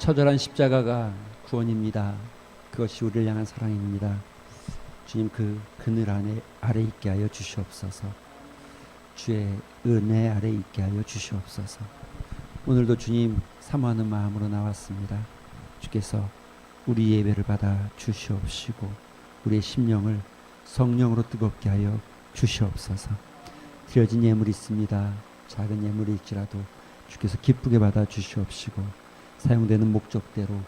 처절한 십자가가 구원입니다. 그것이 우리를 향한 사랑입니다. 주님 그 그늘 아래 있게 하여 주시옵소서. 주의 은혜 아래 있게 하여 주시옵소서. 오늘도 주님 사모하는 마음으로 나왔습니다. 주께서 우리 예배를 받아 주시옵시고 우리의 심령을 성령으로 뜨겁게 하여 주시옵소서. 드려진 예물이 있습니다. 작은 예물일지라도 주께서 기쁘게 받아 주시옵시고 사용되는 목적대로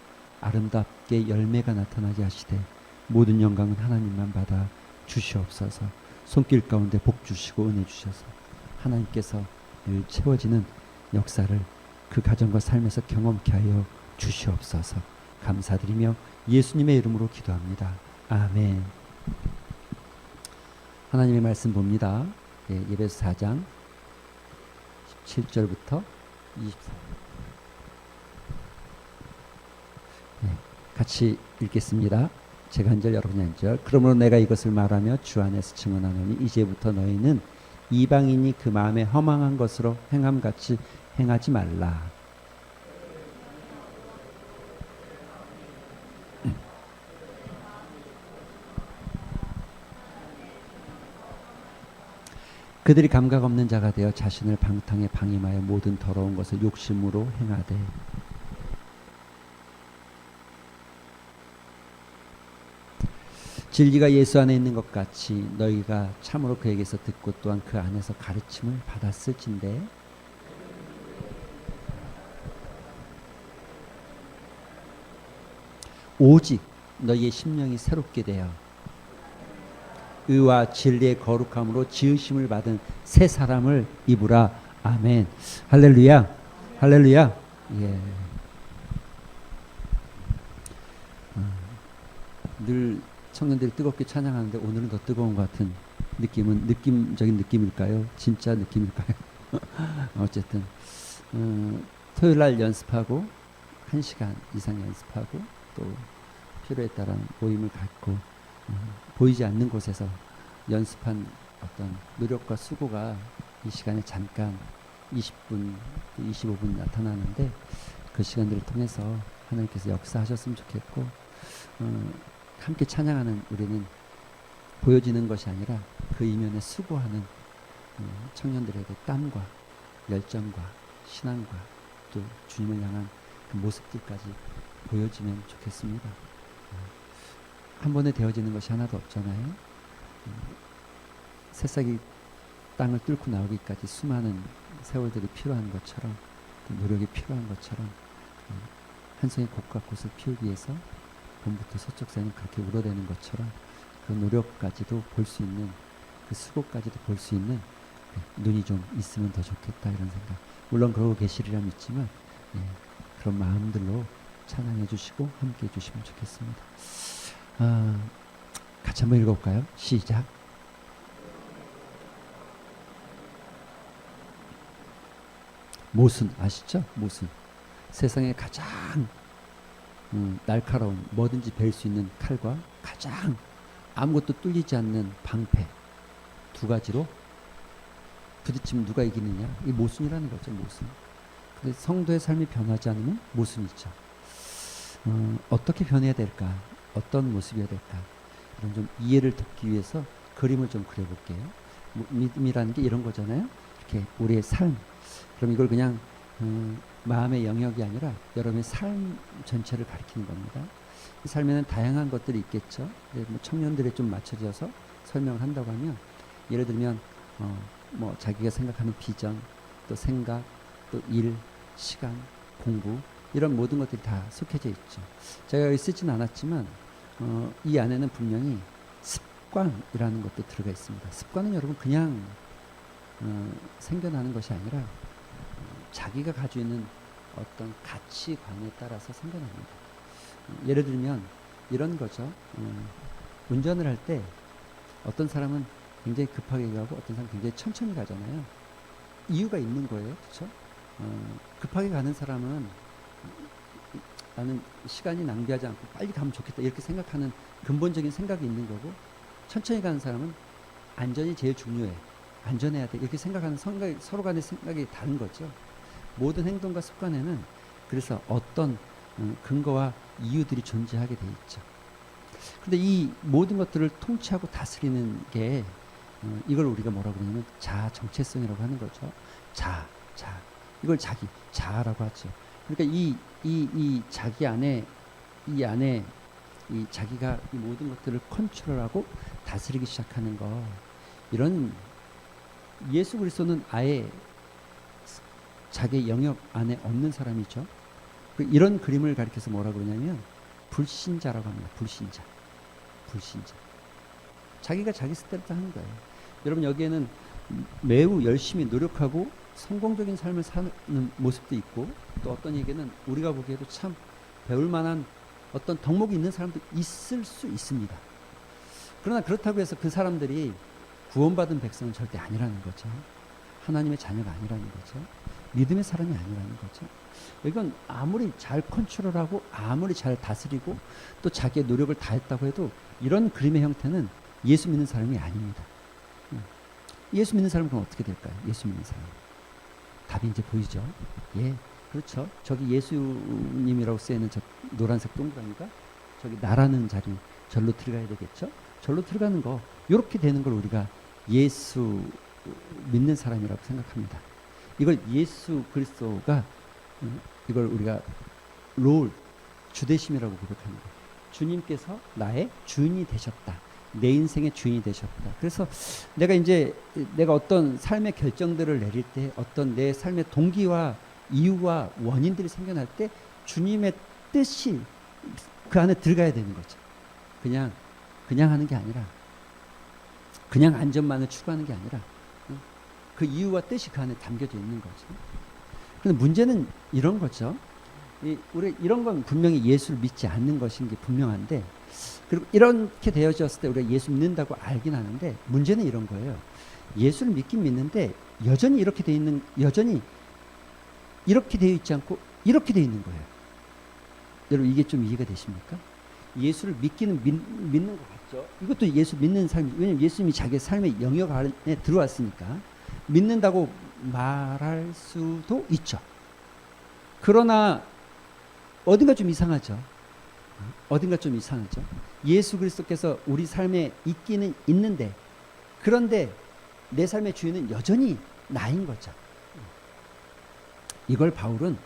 아름답게 열매가 나타나게 하시되 모든 영광은 하나님만 받아 주시옵소서. 손길 가운데 복 주시고 은혜 주셔서 하나님께서 늘 채워지는 역사를 그 가정과 삶에서 경험케 하여 주시옵소서. 감사드리며 예수님의 이름으로 기도합니다. 아멘. 하나님의 말씀 봅니다. 예배서 4장 17절부터 24절. 같이 읽겠습니다. 제가 한 절 여러분이 한 절. 그러므로 내가 이것을 말하며 주 안에서 증언하노니 이제부터 너희는 이방인이 그 마음에 허망한 것으로 행함같이 행하지 말라. 그들이 감각 없는 자가 되어 자신을 방탕에 방임하여 모든 더러운 것을 욕심으로 행하되 진리가 예수 안에 있는 것 같이 너희가 참으로 그에게서 듣고 또한 그 안에서 가르침을 받았을진데 오직 너희의 심령이 새롭게 되어 의와 진리의 거룩함으로 지으심을 받은 새 사람을 입으라. 아멘. 할렐루야. 할렐루야. 예. 늘 청년들이 뜨겁게 찬양하는데 오늘은 더 뜨거운 것 같은 느낌은 느낌적인 느낌일까요? 진짜 느낌일까요? 어쨌든 토요일 날 연습하고 1시간 이상 연습하고 또 필요에 따라 모임을 갖고 보이지 않는 곳에서 연습한 어떤 노력과 수고가 이 시간에 잠깐 20분, 25분 나타나는데 그 시간들을 통해서 하나님께서 역사하셨으면 좋겠고 함께 찬양하는 우리는 보여지는 것이 아니라 그 이면에 수고하는 청년들에게 땀과 열정과 신앙과 또 주님을 향한 그 모습들까지 보여지면 좋겠습니다. 한 번에 되어지는 것이 하나도 없잖아요. 새싹이 땅을 뚫고 나오기까지 수많은 세월들이 필요한 것처럼 노력이 필요한 것처럼 한 송이 곡과 꽃을 피우기 위해서 봄부터 서쪽 새는 그렇게 우러대는 것처럼 그 노력까지도 볼 수 있는 그 수고까지도 볼 수 있는 눈이 좀 있으면 더 좋겠다 이런 생각. 물론 그러고 계시리라 믿지만 그런 마음들로 찬양해 주시고 함께 해 주시면 좋겠습니다. 같이 한번 읽어볼까요? 시작. 모순 아시죠? 모순. 세상에 가장 날카로운 뭐든지 벨 수 있는 칼과 가장 아무것도 뚫리지 않는 방패 두 가지로 부딪히면 누가 이기느냐? 이 모순이라는 거죠. 모순. 근데 성도의 삶이 변하지 않으면 모순이 있죠. 어떻게 변해야 될까? 어떤 모습이어야 될까? 이런 좀 이해를 돕기 위해서 그림을 좀 그려볼게요. 믿음이라는 게 이런 거잖아요. 이렇게 우리의 삶. 그럼 이걸 그냥 마음의 영역이 아니라 여러분의 삶 전체를 가리키는 겁니다. 이 삶에는 다양한 것들이 있겠죠. 뭐 청년들에 좀 맞춰져서 설명을 한다고 하면 예를 들면 뭐 자기가 생각하는 비전, 또 생각, 또 일, 시간, 공부 이런 모든 것들이 다 속해져 있죠. 제가 여기 쓰진 않았지만 이 안에는 분명히 습관이라는 것도 들어가 있습니다. 습관은 여러분 그냥 생겨나는 것이 아니라 자기가 가지고 있는 어떤 가치관에 따라서 생겨납니다. 예를 들면 이런 거죠. 운전을 할 때 어떤 사람은 굉장히 급하게 가고 어떤 사람은 굉장히 천천히 가잖아요. 이유가 있는 거예요. 그렇죠? 급하게 가는 사람은 나는 시간이 낭비하지 않고 빨리 가면 좋겠다 이렇게 생각하는 근본적인 생각이 있는 거고, 천천히 가는 사람은 안전이 제일 중요해, 안전해야 돼 이렇게 생각하는 서로 간의 생각이 다른 거죠. 모든 행동과 습관에는 그래서 어떤 근거와 이유들이 존재하게 돼 있죠. 근데 이 모든 것들을 통치하고 다스리는 게 이걸 우리가 뭐라고 그러냐면 자아 정체성이라고 하는 거죠. 자아. 이걸 자아라고 하죠. 그러니까 이 자기 안에 이 자기가 이 모든 것들을 컨트롤하고 다스리기 시작하는 거, 이런 예수 그리스도는 아예 자기 영역 안에 없는 사람이죠. 이런 그림을 가리켜서 뭐라고 그러냐면 불신자라고 합니다. 불신자. 자기가 자기 스타일로 하는 거예요. 여러분, 여기에는 매우 열심히 노력하고 성공적인 삶을 사는 모습도 있고, 또 어떤 얘기는 우리가 보기에도 참 배울 만한 어떤 덕목이 있는 사람도 있을 수 있습니다. 그러나 그렇다고 해서 그 사람들이 구원받은 백성은 절대 아니라는 거죠. 하나님의 자녀가 아니라는 거죠. 믿음의 사람이 아니라는 거죠. 이건 아무리 잘 컨트롤하고 아무리 잘 다스리고 또 자기의 노력을 다했다고 해도 이런 그림의 형태는 예수 믿는 사람이 아닙니다. 예수 믿는 사람은 그럼 어떻게 될까요? 예수 믿는 사람. 답이 이제 보이죠? 예, 그렇죠. 저기 예수님이라고 쓰여있는 저 노란색 동그라미가 저기 나라는 자리, 절로 들어가야 되겠죠? 절로 들어가는 거, 이렇게 되는 걸 우리가 예수 믿는 사람이라고 생각합니다. 이걸 예수 그리스도가 이걸 우리가 롤, 주대심이라고 고백합니다. 주님께서 나의 주인이 되셨다. 내 인생의 주인이 되셨다. 그래서 내가 어떤 삶의 결정들을 내릴 때, 어떤 내 삶의 동기와 이유와 원인들이 생겨날 때 주님의 뜻이 그 안에 들어가야 되는 거죠. 그냥 하는 게 아니라, 그냥 안전만을 추구하는 게 아니라 그 이유와 뜻이 그 안에 담겨져 있는 거죠. 근데 문제는 이런 거죠. 우리 이런 건 분명히 예수를 믿지 않는 것인 게 분명한데, 그리고 이렇게 되어졌을 때 우리가 예수 믿는다고 알긴 하는데, 문제는 이런 거예요. 예수를 믿긴 믿는데 여전히 이렇게 되어 있지 않고 이렇게 되어 있는 거예요. 여러분, 이게 좀 이해가 되십니까? 예수를 믿기는 믿는 것 같죠. 이것도 예수 믿는 삶이, 왜냐면 예수님이 자기 삶의 영역 안에 들어왔으니까 믿는다고 말할 수도 있죠. 그러나 어딘가 좀 이상하죠. 예수 그리스도께서 우리 삶에 있기는 있는데, 그런데 내 삶의 주인은 여전히 나인 거죠. 이걸 바울은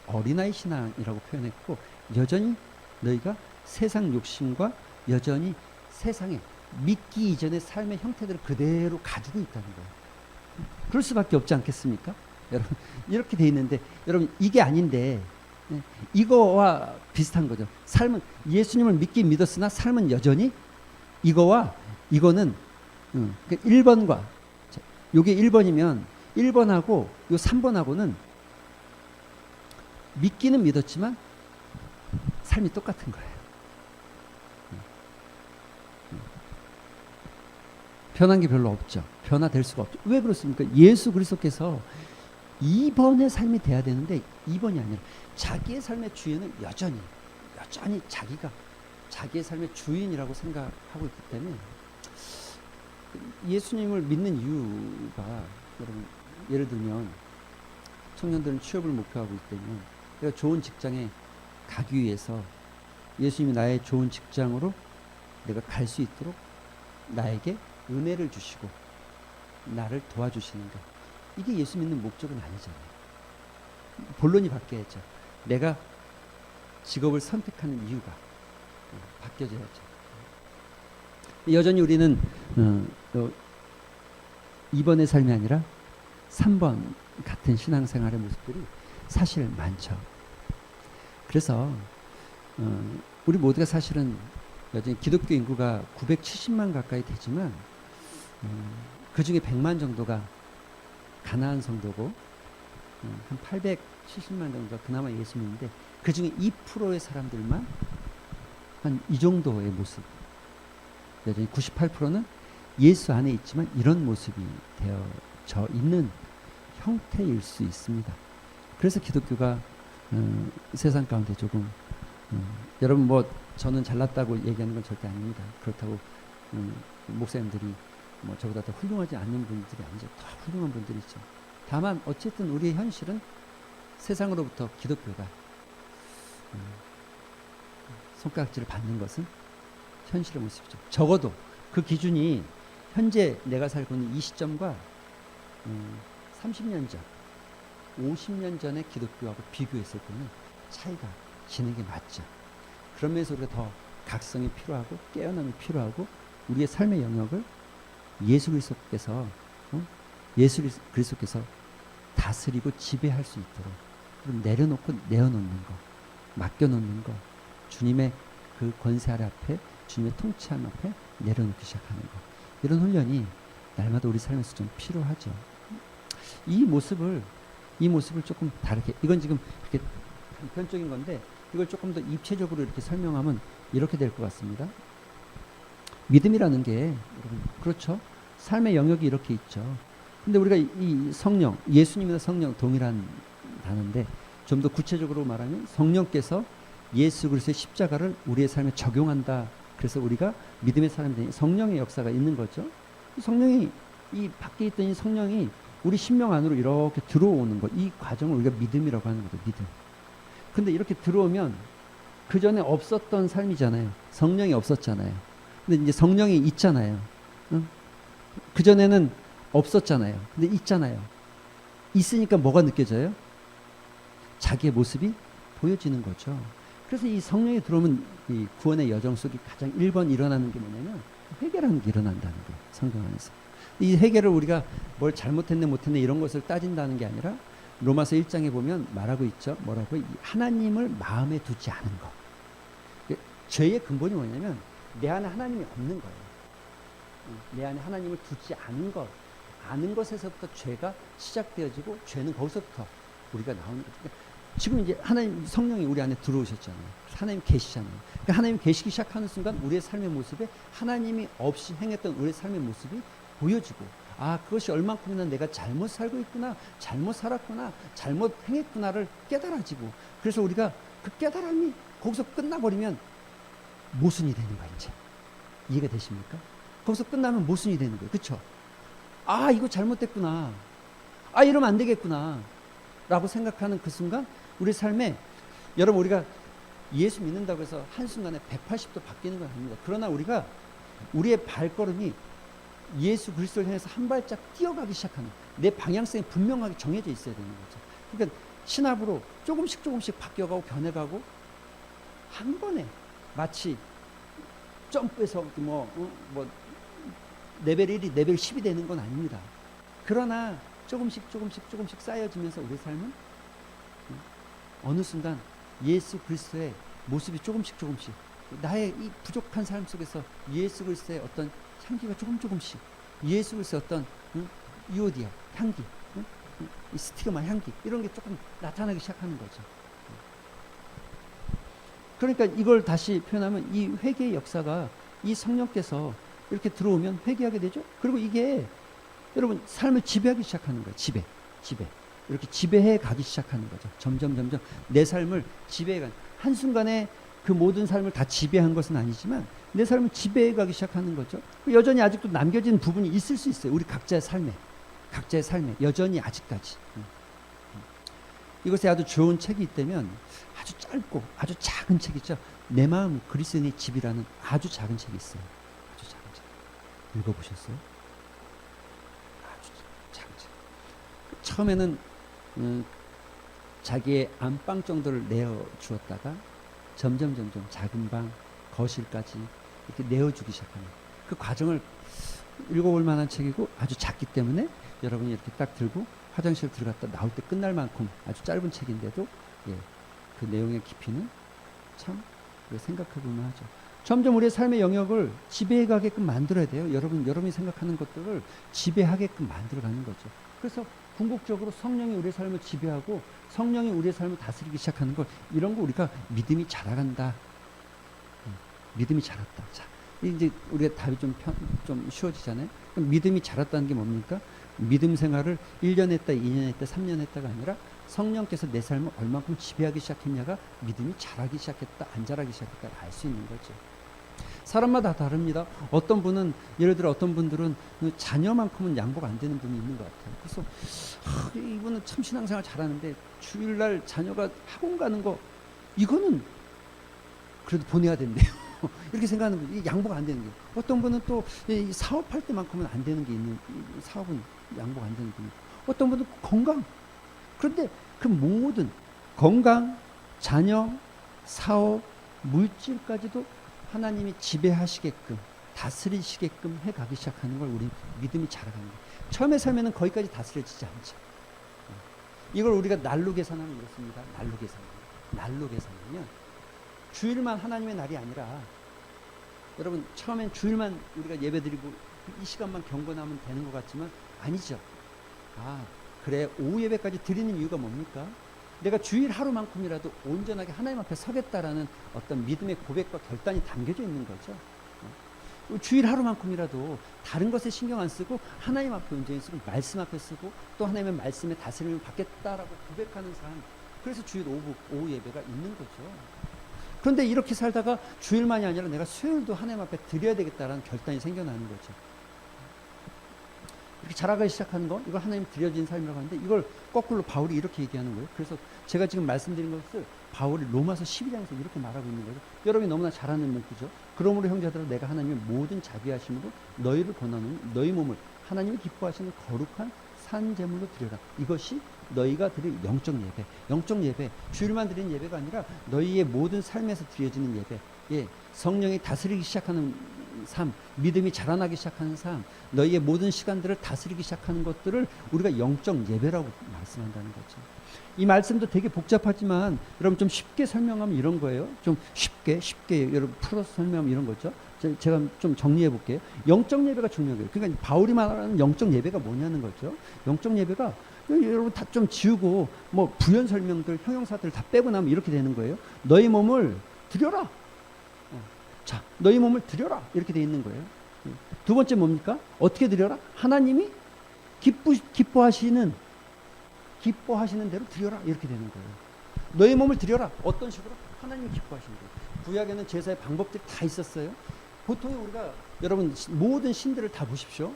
어린아이 신앙이라고 표현했고, 여전히 너희가 세상 욕심과 여전히 세상에 믿기 이전의 삶의 형태들을 그대로 가지고 있다는 거예요. 그럴 수밖에 없지 않겠습니까? 여러분, 이렇게 돼 있는데, 여러분, 이게 아닌데 이거와 비슷한 거죠. 삶은 예수님을 믿긴 믿었으나 삶은 여전히 이거는 1번과 요게 1번이면 1번하고 요 3번하고는 믿기는 믿었지만 삶이 똑같은 거예요. 변한 게 별로 없죠. 변화될 수가 없죠. 왜 그렇습니까? 예수 그리스도께서 2번의 삶이 돼야 되는데 2번이 아니라 자기의 삶의 주인은 여전히 자기가 자기의 삶의 주인이라고 생각하고 있기 때문에, 예수님을 믿는 이유가, 여러분, 예를 들면 청년들은 취업을 목표하고 있기 때문에 내가 좋은 직장에 가기 위해서 예수님이 나의 좋은 직장으로 내가 갈 수 있도록 나에게 은혜를 주시고 나를 도와주시는 것, 이게 예수 믿는 목적은 아니잖아요. 본론이 바뀌어야죠. 내가 직업을 선택하는 이유가 바뀌어져야죠. 여전히 우리는 2번의 삶이 아니라 3번 같은 신앙생활의 모습들이 사실 많죠. 그래서 우리 모두가 사실은 여전히 기독교 인구가 970만 가까이 되지만 그 중에 100만 정도가 가나안 성도고 한 870만 정도가 그나마 예수 믿는데, 그 중에 2%의 사람들만 한 이 정도의 모습, 여전히 98%는 예수 안에 있지만 이런 모습이 되어져 있는 형태일 수 있습니다. 그래서 기독교가 세상 가운데 조금 여러분, 뭐 저는 잘났다고 얘기하는 건 절대 아닙니다. 그렇다고 목사님들이 뭐 저보다 더 훌륭하지 않는 분들이 아니죠. 더 훌륭한 분들이죠. 다만 어쨌든 우리의 현실은 세상으로부터 기독교가 손가락질을 받는 것은 현실의 모습이죠. 적어도 그 기준이 현재 내가 살고 있는 이 시점과 30년 전, 50년 전의 기독교하고 비교했을 때는 차이가 지는 게 맞죠. 그런 면에서 우리가 더 각성이 필요하고 깨어남이 필요하고 우리의 삶의 영역을 예수 그리스도께서 다스리고 지배할 수 있도록 내려놓고 내어놓는 거, 맡겨놓는 거, 주님의 그 권세 아래 앞에, 주님의 통치함 앞에 내려놓기 시작하는 거, 이런 훈련이 날마다 우리 삶에서 좀 필요하죠. 이 모습을 조금 다르게, 이건 지금 이렇게 단편적인 건데 이걸 조금 더 입체적으로 이렇게 설명하면 이렇게 될 것 같습니다. 믿음이라는 게 여러분, 그렇죠? 삶의 영역이 이렇게 있죠. 근데 우리가 이 성령, 예수님이나 성령 동일한 단어인데 좀 더 구체적으로 말하면 성령께서 예수 그리스도의 십자가를 우리의 삶에 적용한다. 그래서 우리가 믿음의 사람이 되니 성령의 역사가 있는 거죠. 성령이, 이 밖에 있던 이 성령이 우리 심령 안으로 이렇게 들어오는 것, 이 과정을 우리가 믿음이라고 하는 거죠. 믿음. 근데 이렇게 들어오면 그 전에 없었던 삶이잖아요. 성령이 없었잖아요. 근데 이제 성령이 있잖아요. 응? 그 전에는 없었잖아요. 근데 있잖아요. 있으니까 뭐가 느껴져요? 자기의 모습이 보여지는 거죠. 그래서 이 성령이 들어오면 이 구원의 여정 속에 가장 1번 일어나는 게 뭐냐면 회개라는 게 일어난다는 거예요. 성경 안에서. 이 회개를 우리가 뭘 잘못했네 못했네 이런 것을 따진다는 게 아니라 로마서 1장에 보면 말하고 있죠. 뭐라고? 하나님을 마음에 두지 않은 것. 죄의 근본이 뭐냐면 내 안에 하나님이 없는 거예요. 내 안에 하나님을 두지 않은 것. 아는 것에서부터 죄가 시작되어지고 죄는 거기서부터 우리가 나오는 거죠. 지금 이제 하나님 성령이 우리 안에 들어오셨잖아요. 하나님 계시잖아요. 그러니까 하나님 계시기 시작하는 순간 우리의 삶의 모습에 하나님이 없이 행했던 우리의 삶의 모습이 보여지고, 아, 그것이 얼만큼이나 내가 잘못 살고 있구나, 잘못 살았구나, 잘못 행했구나를 깨달아지고, 그래서 우리가 그 깨달음이 거기서 끝나버리면 모순이 되는 거예요. 이제 이해가 되십니까? 거기서 끝나면 모순이 되는 거예요. 그렇죠? 아, 이거 잘못됐구나, 아, 이러면 안 되겠구나 라고 생각하는 그 순간 우리 삶에, 여러분, 우리가 예수 믿는다고 해서 한순간에 180도 바뀌는 건 아닙니다. 그러나 우리가 우리의 발걸음이 예수 그리스도를 향해서 한 발짝 뛰어가기 시작하는, 내 방향성이 분명하게 정해져 있어야 되는 거죠. 그러니까 신압으로 조금씩 바뀌어가고 변해가고, 한 번에 마치 점프해서 레벨 1이 레벨 10이 되는 건 아닙니다. 그러나 조금씩 쌓여지면서 우리 삶은 어느 순간 예수 그리스도의 모습이 조금씩 나의 이 부족한 삶 속에서 예수 그리스도의 어떤 향기가 조금씩, 예수 그리스도의 어떤 유오디아 향기, 이 스티그마 향기, 이런 게 조금 나타나기 시작하는 거죠. 그러니까 이걸 다시 표현하면 이 회개의 역사가, 이 성령께서 이렇게 들어오면 회개하게 되죠. 그리고 이게 여러분 삶을 지배하기 시작하는 거예요. 지배. 이렇게 지배해 가기 시작하는 거죠. 점점 내 삶을 지배해가는, 한순간에 그 모든 삶을 다 지배한 것은 아니지만 내 삶을 지배해 가기 시작하는 거죠. 여전히 아직도 남겨진 부분이 있을 수 있어요. 우리 각자의 삶에 여전히 아직까지. 이것에 아주 좋은 책이 있다면 아주 짧고 아주 작은 책이죠. 내 마음 그리스도인의 집이라는 아주 작은 책이 있어요. 아주 작은 책. 읽어보셨어요? 아주 작은 책. 처음에는 자기의 안방 정도를 내어 주었다가 점점 작은 방, 거실까지 이렇게 내어주기 시작하는 그 과정을 읽어볼 만한 책이고, 아주 작기 때문에 여러분이 이렇게 딱 들고 화장실 들어갔다 나올 때 끝날 만큼 아주 짧은 책인데도, 예, 그 내용의 깊이는 참 생각해보면 하죠. 점점 우리의 삶의 영역을 지배해가게끔 만들어야 돼요. 여러분이 생각하는 것들을 지배하게끔 만들어가는 거죠. 그래서 궁극적으로 성령이 우리의 삶을 지배하고 성령이 우리의 삶을 다스리기 시작하는 걸, 이런 거 우리가 믿음이 자라간다. 믿음이 자랐다. 자, 이제 우리가 답이 좀 쉬워지잖아요. 그럼 믿음이 자랐다는 게 뭡니까? 믿음 생활을 1년 했다, 2년 했다, 3년 했다가 아니라 성령께서 내 삶을 얼만큼 지배하기 시작했냐가 믿음이 자라기 시작했다, 안 자라기 시작했다 알 수 있는 거죠. 사람마다 다릅니다. 어떤 분은, 예를 들어 어떤 분들은 자녀만큼은 양보가 안 되는 분이 있는 것 같아요. 그래서 이분은 참 신앙생활 잘하는데 주일날 자녀가 학원 가는 거 이거는 그래도 보내야 된대요. 이렇게 생각하는 거죠. 이게 양보가 안 되는 거예요. 어떤 분은 또 사업할 때만큼은 안 되는 게 있는, 사업은 양보가 안 되는 게 있는, 어떤 분은 건강. 그런데 그 모든 건강, 자녀, 사업, 물질까지도 하나님이 지배하시게끔, 다스리시게끔 해가기 시작하는 걸 우리 믿음이 자라가는 거예요. 처음에 살면은 거기까지 다스려지지 않죠. 이걸 우리가 날로 계산하면 이렇습니다. 날로 계산하면 주일만 하나님의 날이 아니라, 여러분 처음엔 주일만 우리가 예배드리고 이 시간만 경건하면 되는 것 같지만 아니죠. 그래, 오후 예배까지 드리는 이유가 뭡니까? 내가 주일 하루만큼이라도 온전하게 하나님 앞에 서겠다라는 어떤 믿음의 고백과 결단이 담겨져 있는 거죠. 주일 하루만큼이라도 다른 것에 신경 안 쓰고 하나님 앞에 온전히 쓰고 말씀 앞에 쓰고 또 하나님의 말씀에 다스림을 받겠다라고 고백하는 사람, 그래서 주일 오후 예배가 있는 거죠. 그런데 이렇게 살다가 주일만이 아니라 내가 수요일도 하나님 앞에 드려야 되겠다라는 결단이 생겨나는 거죠. 이렇게 자라가기 시작하는 거, 이걸 하나님 드려진 삶이라고 하는데, 이걸 거꾸로 바울이 이렇게 얘기하는 거예요. 그래서 제가 지금 말씀드린 것을 바울이 로마서 12장에서 이렇게 말하고 있는 거죠. 여러분이 너무나 잘 아는 문구죠. 그러므로 형제들아, 내가 하나님의 모든 자비하심으로 너희를 권하노니 너희 몸을 하나님이 기뻐하시는 거룩한 산 제물로 드려라. 이것이 너희가 드릴 영적 예배. 영적 예배, 주일만 드리는 예배가 아니라 너희의 모든 삶에서 드려지는 예배. 성령이 다스리기 시작하는 삶, 믿음이 자라나기 시작하는 삶, 너희의 모든 시간들을 다스리기 시작하는 것들을 우리가 영적 예배라고 말씀한다는 거죠. 이 말씀도 되게 복잡하지만 여러분 좀 쉽게 설명하면 이런 거예요. 좀 쉽게 여러분 풀어서 설명하면 이런 거죠. 제가 좀 정리해 볼게요. 영적 예배가 중요한 거예요. 그러니까 바울이 말하는 영적 예배가 뭐냐는 거죠. 영적 예배가 여러분 다 좀 지우고 뭐 부연 설명들, 형용사들 다 빼고 나면 이렇게 되는 거예요. 너희 몸을 드려라. 자, 너희 몸을 드려라. 이렇게 돼 있는 거예요. 두 번째 뭡니까? 어떻게 드려라? 하나님이 기뻐하시는 대로 드려라. 이렇게 되는 거예요. 너희 몸을 드려라. 어떤 식으로? 하나님이 기뻐하시는 거예요. 구약에는 제사의 방법들이 다 있었어요. 보통 우리가 여러분 모든 신들을 다 보십시오.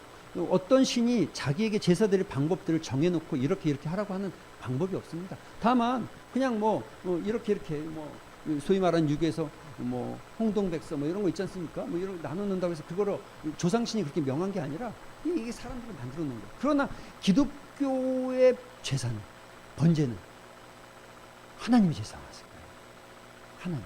어떤 신이 자기에게 제사 드릴 방법들을 정해놓고 이렇게 하라고 하는 방법이 없습니다. 다만 그냥 이렇게 소위 말하는 유교에서 홍동백서 이런 거 있지 않습니까? 이런 거 나눠놓는다고 해서 그거를 조상신이 그렇게 명한 게 아니라 이게 사람들이 만들어 놓은 거예요. 그러나 기독교의 제사는, 번제는 하나님이 제사하실 거예요. 하나님.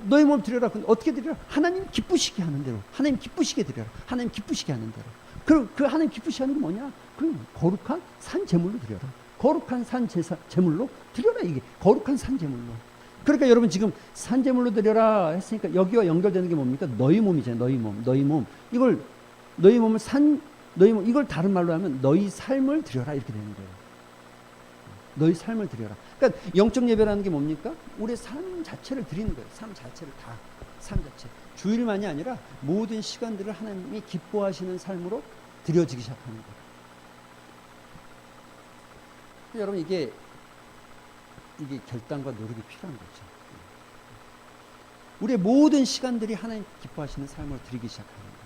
너희 몸 드려라. 근데 어떻게 드려라? 하나님 기쁘시게 하는 대로. 하나님 기쁘시게 드려라. 하나님 기쁘시게 하는 대로. 그럼 그 하나님 기쁘시게 하는 게 뭐냐? 그럼 거룩한 산 제물로 드려라. 거룩한 산 제물로 드려라. 이게 거룩한 산 제물로. 그러니까 여러분 지금 산 제물로 드려라 했으니까 여기와 연결되는 게 뭡니까? 너희 몸이잖아요. 너희 몸. 이걸 너희 몸을 이걸 다른 말로 하면 너희 삶을 드려라 이렇게 되는 거예요. 너희 삶을 드려라. 그러니까 영적 예배라는 게 뭡니까? 우리의 삶 자체를 드리는 거예요. 삶 자체를 다. 삶 자체. 주일만이 아니라 모든 시간들을 하나님이 기뻐하시는 삶으로 드려지기 시작하는 거예요. 여러분 이게 결단과 노력이 필요한 거죠. 우리의 모든 시간들이 하나님 기뻐하시는 삶으로 드리기 시작하는 거예요.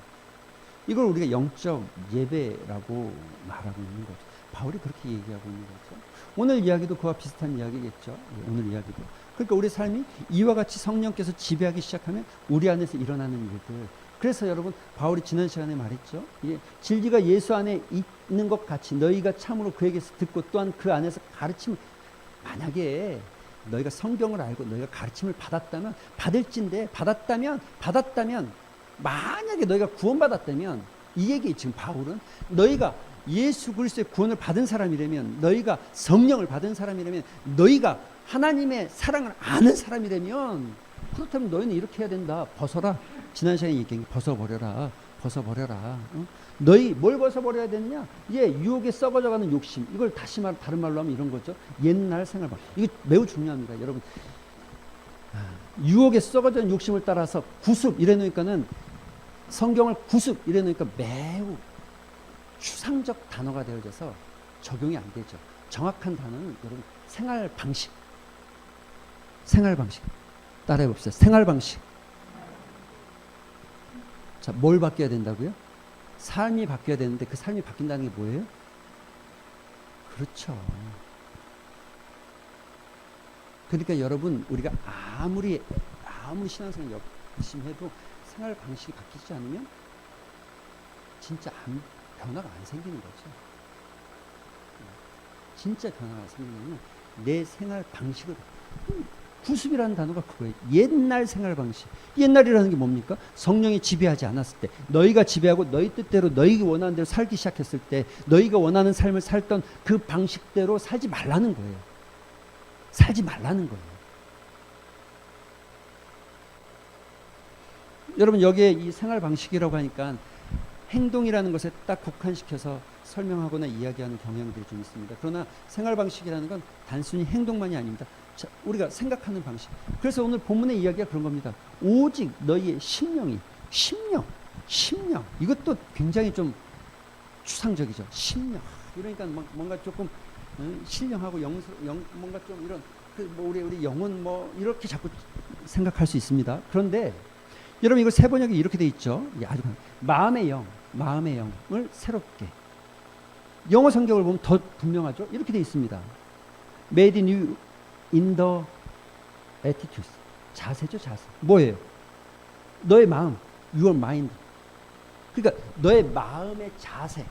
이걸 우리가 영적 예배라고 말하고 있는 거죠. 바울이 그렇게 얘기하고 있는 거죠. 오늘 이야기도 그와 비슷한 이야기겠죠. 오늘 이야기도. 그러니까 우리 삶이 이와 같이 성령께서 지배하기 시작하면 우리 안에서 일어나는 일들. 그래서 여러분 바울이 지난 시간에 말했죠. 진리가 예수 안에 있는 것 같이 너희가 참으로 그에게서 듣고 또한 그 안에서 가르침을, 만약에 너희가 성경을 알고 너희가 가르침을 받았다면, 받았다면 만약에 너희가 구원받았다면, 이 얘기 지금 바울은 너희가 예수 그리스도의 구원을 받은 사람이라면, 너희가 성령을 받은 사람이라면, 너희가 하나님의 사랑을 아는 사람이라면, 그렇다면 너희는 이렇게 해야 된다. 벗어라. 지난 시간에 얘기한 게 벗어버려라. 너희 뭘 벗어버려야 되느냐? 유혹에 썩어져가는 욕심. 이걸 다른 말로 하면 이런 거죠. 옛날 생활방. 이거 매우 중요합니다. 여러분 유혹에 썩어져는 욕심을 따라서 구습 이래놓으니까는, 성경을 구습 이래놓으니까 매우 추상적 단어가 되어져서 적용이 안 되죠. 정확한 단어는 여러분 생활방식. 따라해 봅시다. 생활방식. 자, 뭘 바뀌어야 된다고요? 삶이 바뀌어야 되는데 그 삶이 바뀐다는 게 뭐예요? 그렇죠. 그러니까 여러분, 우리가 아무리 신앙생활 열심히 해도 생활 방식이 바뀌지 않으면 진짜 변화가 안 생기는 거죠. 진짜 변화가 생기면 내 생활 방식을, 구습이라는 단어가 그거예요. 옛날 생활 방식. 옛날이라는 게 뭡니까? 성령이 지배하지 않았을 때, 너희가 지배하고 너희 뜻대로 너희가 원하는 대로 살기 시작했을 때, 너희가 원하는 삶을 살던 그 방식대로 살지 말라는 거예요. 살지 말라는 거예요. 여러분, 여기에 이 생활 방식이라고 하니까 행동이라는 것에 딱 국한시켜서 설명하거나 이야기하는 경향들이 좀 있습니다. 그러나 생활 방식이라는 건 단순히 행동만이 아닙니다. 자, 우리가 생각하는 방식. 그래서 오늘 본문의 이야기가 그런 겁니다. 오직 너희의 심령. 이것도 굉장히 좀 추상적이죠. 심령. 그러니까 뭔가 조금 신령하고 뭔가 좀 이런 우리 영혼 이렇게 자꾸 생각할 수 있습니다. 그런데 여러분, 이거 세 번역이 이렇게 돼 있죠. 아주 마음의 영을 새롭게. 영어 성경을 보면 더 분명하죠. 이렇게 돼 있습니다. Made new in the attitudes. 자세죠, 자세. 뭐예요? 너의 마음, your mind. 그러니까 너의 마음의 자세.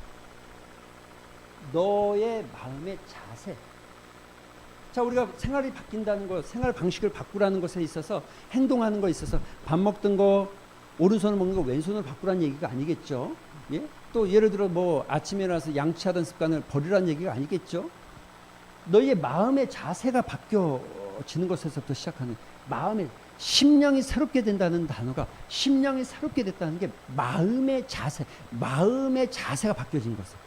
자, 우리가 생활이 바뀐다는 것, 생활 방식을 바꾸라는 것에 있어서, 행동하는 것에 있어서 밥 먹던 거 오른손을 먹는 거 왼손으로 바꾸라는 얘기가 아니겠죠. 예? 또 예를 들어 아침에 일어나서 양치하던 습관을 버리라는 얘기가 아니겠죠. 너희의 마음의 자세가 바뀌어지는 것에서부터 시작하는 심령이 새롭게 된다는 단어가, 심령이 새롭게 됐다는 게 마음의 자세가 바뀌어진 것이에요.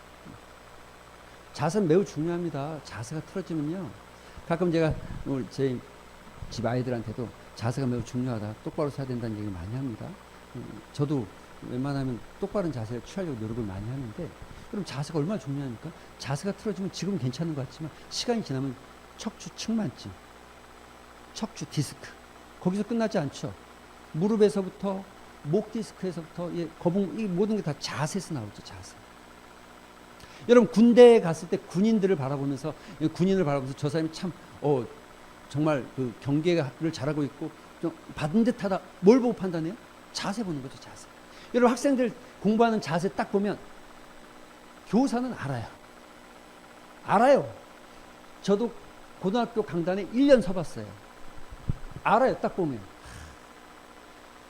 자세는 매우 중요합니다. 자세가 틀어지면요, 가끔 제가 제 집 아이들한테도 자세가 매우 중요하다, 똑바로 서야 된다는 얘기를 많이 합니다. 저도 웬만하면 똑바른 자세를 취하려고 노력을 많이 하는데, 그럼 자세가 얼마나 중요합니까? 자세가 틀어지면 지금은 괜찮은 것 같지만 시간이 지나면 척추 측만증, 척추 디스크, 거기서 끝나지 않죠. 무릎에서부터 목 디스크에서부터 거북, 이 모든 게 다 자세에서 나오죠. 자세. 여러분, 군대에 갔을 때 군인을 바라보면서 저 사람이 참 정말 그 경계를 잘하고 있고 좀 받은 듯하다. 뭘 보고 판단해요? 자세 보는 거죠. 자세. 여러분, 학생들 공부하는 자세 딱 보면 교사는 알아요. 저도 고등학교 강단에 1년 서봤어요. 알아요. 딱 보면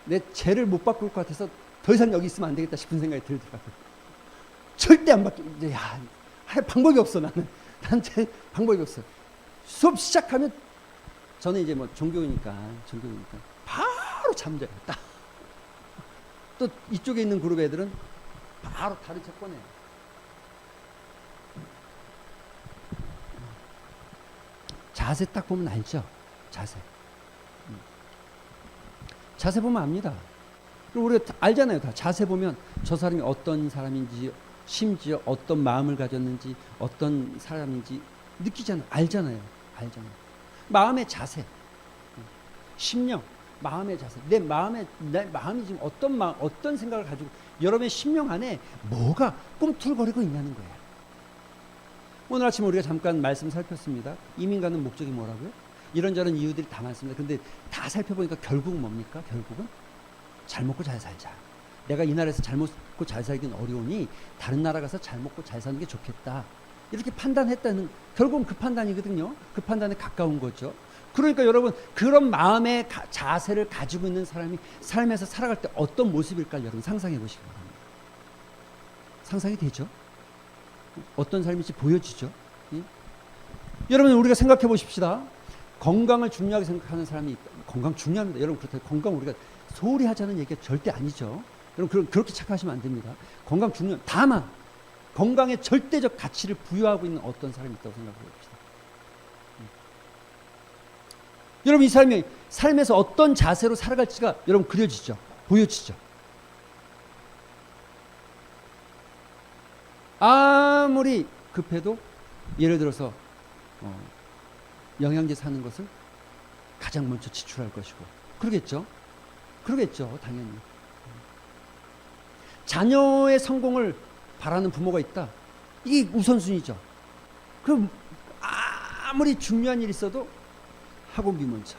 내 죄를 못 바꿀 것 같아서 더 이상 여기 있으면 안 되겠다 싶은 생각이 들더라고요. 절대 안 바뀌어. 할 방법이 없어. 나는 방법이 없어. 수업 시작하면 저는 이제 종교니까 바로 잠자요. 딱. 또 이쪽에 있는 그룹 애들은 바로 다른 책 꺼내요. 자세 딱 보면 알죠. 자세 보면 압니다. 그리고 우리가 알잖아요. 다 자세 보면 저 사람이 어떤 사람인지, 심지어 어떤 마음을 가졌는지, 어떤 사람인지 느끼잖아요. 알잖아요. 마음의 자세, 심령, 마음의 자세. 내 마음이 지금 어떤 생각을 가지고 여러분의 심령 안에 뭐가 꿈틀거리고 있냐는 거예요. 오늘 아침 우리가 잠깐 말씀 살폈습니다. 이민 가는 목적이 뭐라고요? 이런저런 이유들이 다 많습니다. 근데 다 살펴보니까 결국은 뭡니까? 결국은 잘 먹고 잘 살자. 내가 이 나라에서 잘 먹고 잘 살기는 어려우니 다른 나라 가서 잘 먹고 잘 사는 게 좋겠다. 이렇게 판단했다는, 결국은 그 판단이거든요. 그 판단에 가까운 거죠. 그러니까 여러분, 그런 마음의 자세를 가지고 있는 사람이 삶에서 살아갈 때 어떤 모습일까 여러분 상상해 보시기 바랍니다. 상상이 되죠? 어떤 삶인지 보여지죠? 예? 여러분, 우리가 생각해 보십시다. 건강을 중요하게 생각하는 사람이 있다. 건강 중요합니다. 여러분, 그렇다고 건강 우리가 소홀히 하자는 얘기가 절대 아니죠. 여러분, 그렇게 착각하시면 안 됩니다. 건강 중요합니다. 다만 건강에 절대적 가치를 부여하고 있는 어떤 사람이 있다고 생각해 봅시다. 여러분, 이 사람이 삶에서 어떤 자세로 살아갈지가 여러분 그려지죠. 보여지죠. 아무리 급해도 예를 들어서 영양제 사는 것을 가장 먼저 지출할 것이고, 그러겠죠, 당연히. 자녀의 성공을 바라는 부모가 있다. 이게 우선순위죠. 그럼 아무리 중요한 일이 있어도 학원비 먼저.